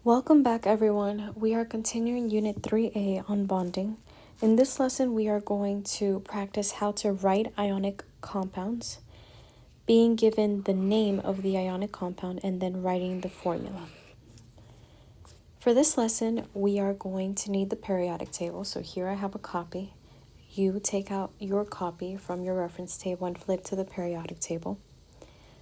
Welcome back, everyone. We are continuing Unit 3A on bonding. In this lesson, we are going to practice how to write ionic compounds, being given the name of the ionic compound, and then writing the formula. For this lesson, we are going to need the periodic table. So here I have a copy. You take out your copy from your reference table and flip to the periodic table.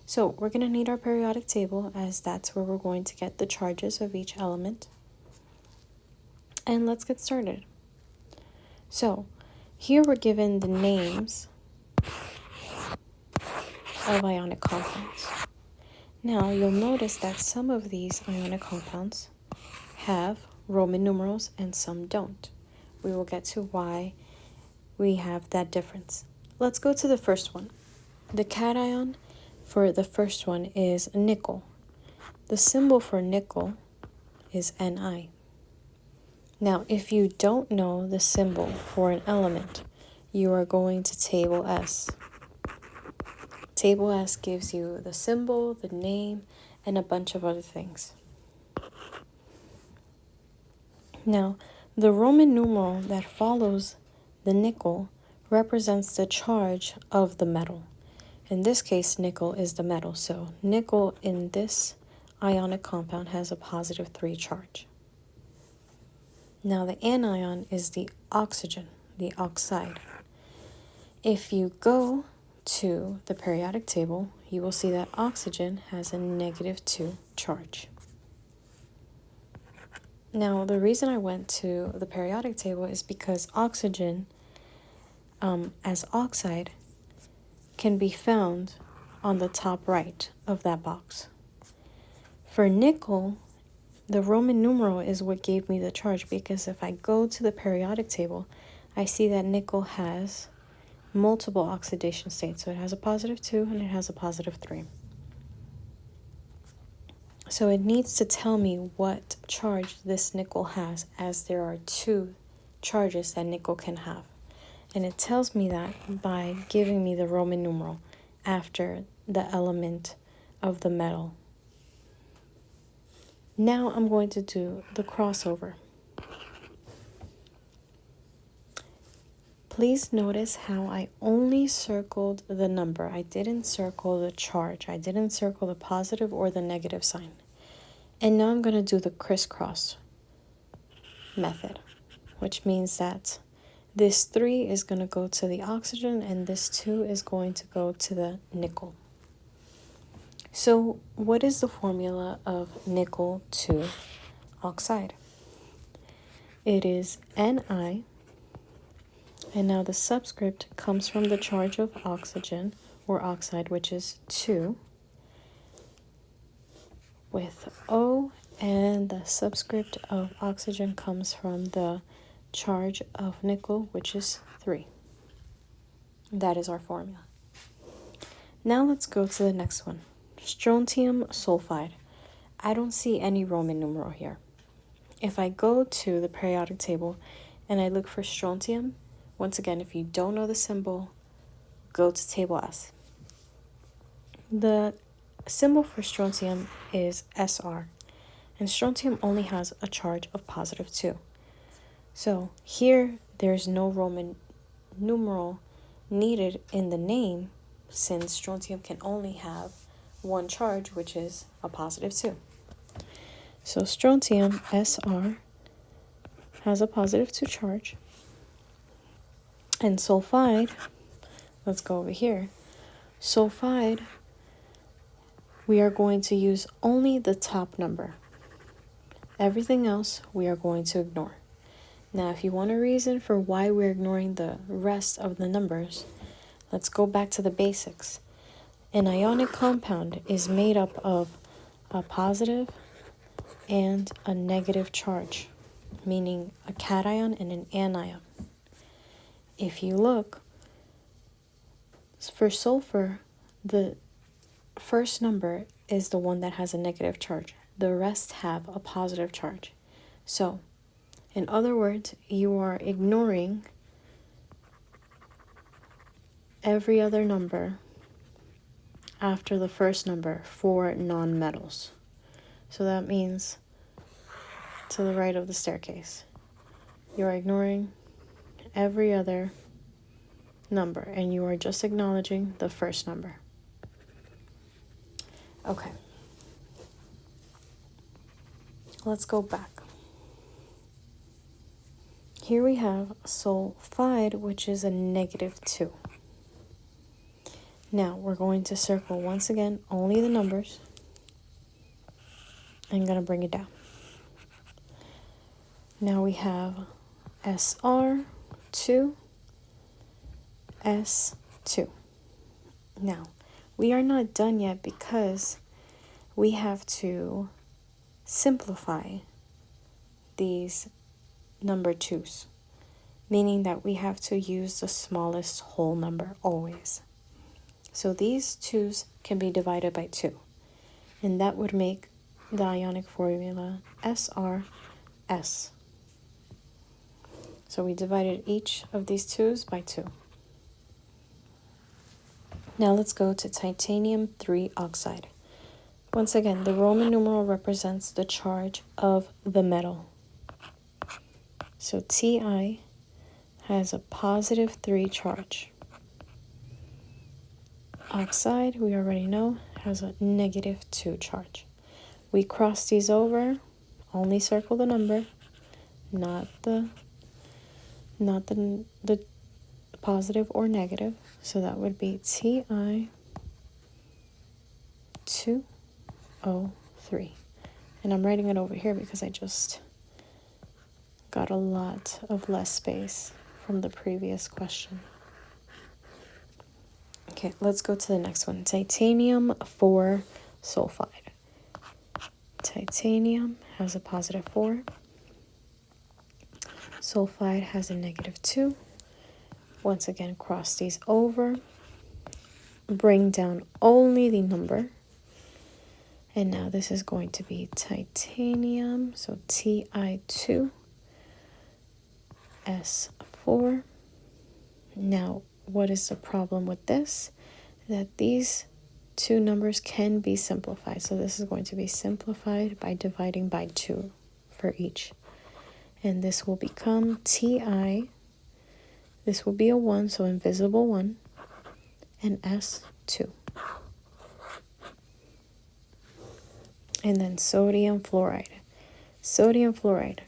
So we're going to need our periodic table, as that's where we're going to get the charges of each element. And let's get started. So here we're given the names of ionic compounds. Now you'll notice that some of these ionic compounds have Roman numerals and some don't. We will get to why we have that difference. Let's go to the first one. The cation for the first one is nickel. The symbol for nickel is Ni. Now, if you don't know the symbol for an element, you are going to Table S. Table S gives you the symbol, the name, and a bunch of other things. Now, the Roman numeral that follows the nickel represents the charge of the metal. In this case, nickel is the metal, so nickel in this ionic compound has a positive 3 charge. Now the anion is the oxygen, the oxide. If you go to the periodic table, you will see that oxygen has a negative 2 charge. Now the reason I went to the periodic table is because oxygen as oxide can be found on the top right of that box. For nickel, the Roman numeral is what gave me the charge, because if I go to the periodic table, I see that nickel has multiple oxidation states. So it has a positive 2 and it has a positive 3. So it needs to tell me what charge this nickel has, as there are 2 charges that nickel can have. And it tells me that by giving me the Roman numeral after the element of the metal. Now I'm going to do the crossover. Please notice how I only circled the number. I didn't circle the charge. I didn't circle the positive or the negative sign. And now I'm going to do the crisscross method, which means that this 3 is going to go to the oxygen and this 2 is going to go to the nickel. So what is the formula of nickel 2 oxide? It is Ni, and now the subscript comes from the charge of oxygen or oxide, which is 2, with O, and the subscript of oxygen comes from the charge of nickel, which is 3. That is our formula. Now let's go to the next one. Strontium sulfide. I don't see any Roman numeral here. If I go to the periodic table and I look for strontium, once again, if you don't know the symbol, go to Table S. The symbol for strontium is Sr, and strontium only has a charge of positive 2. So here, there's no Roman numeral needed in the name, since strontium can only have 1 charge, which is a positive 2. So strontium, Sr, has a positive 2 charge. And sulfide, let's go over here. Sulfide, we are going to use only the top number. Everything else we are going to ignore. Now, if you want a reason for why we're ignoring the rest of the numbers, let's go back to the basics. An ionic compound is made up of a positive and a negative charge, meaning a cation and an anion. If you look, for sulfur, the first number is the one that has a negative charge. The rest have a positive charge. So, in other words, you are ignoring every other number after the first number for nonmetals. So that means to the right of the staircase. You are ignoring every other number, and you are just acknowledging the first number. Okay. Let's go back. Here we have sulfide, which is a -2. Now, we're going to circle, once again, only the numbers. I'm going to bring it down. Now we have SR2, S2. Now, we are not done yet because we have to simplify these number 2's, meaning that we have to use the smallest whole number always. So these 2's can be divided by 2, and that would make the ionic formula SRS. So we divided each of these 2's by 2. Now let's go to titanium 3 oxide. Once again, the Roman numeral represents the charge of the metal. So Ti has a +3 charge. Oxide, we already know, has a -2 charge. We cross these over, only circle the number, not the positive or negative. So that would be Ti2O3. And I'm writing it over here because I just got a lot of less space from the previous question. Okay, let's go to the next one. Titanium 4 sulfide. Titanium has a +4. Sulfide has a -2. Once again, cross these over. Bring down only the number. And now this is going to be titanium. So Ti2, S4. Now, what is the problem with this? That these two numbers can be simplified. So this is going to be simplified by dividing by 2 for each. And this will become Ti. This will be a 1, so invisible 1, and S2. And then sodium fluoride. Sodium fluoride.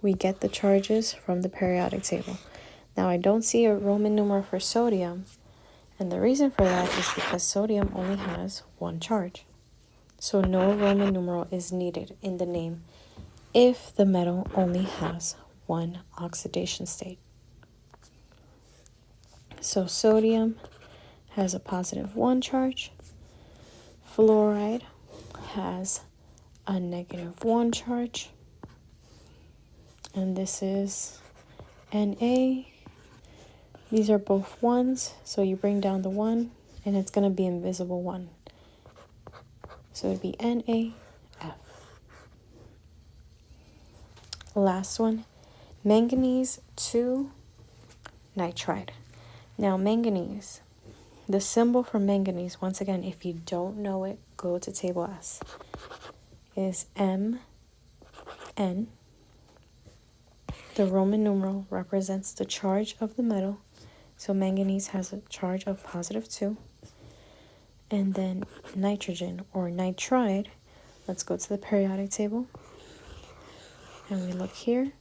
We get the charges from the periodic table. Now, I don't see a Roman numeral for sodium, and the reason for that is because sodium only has 1 charge. So no Roman numeral is needed in the name if the metal only has 1 oxidation state. So sodium has a +1 charge. Fluoride has a -1 charge. And this is Na. These are both 1's, so you bring down the 1, and it's going to be invisible 1. So it would be NaF. Last one, manganese 2 nitride. Now manganese, the symbol for manganese, once again, if you don't know it, go to table S, is Mn. The Roman numeral represents the charge of the metal. So manganese has a charge of +2. And then nitrogen or nitride, let's go to the periodic table. And we look here,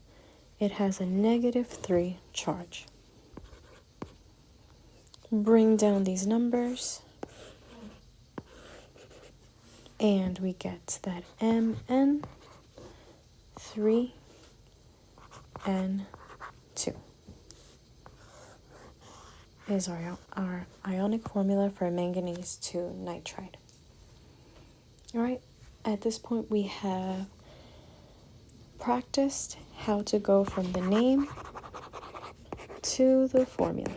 it has a -3 charge. Bring down these numbers. And we get that Mn3N2 is our ionic formula for manganese 2 nitride. All right, at this point we have practiced how to go from the name to the formula.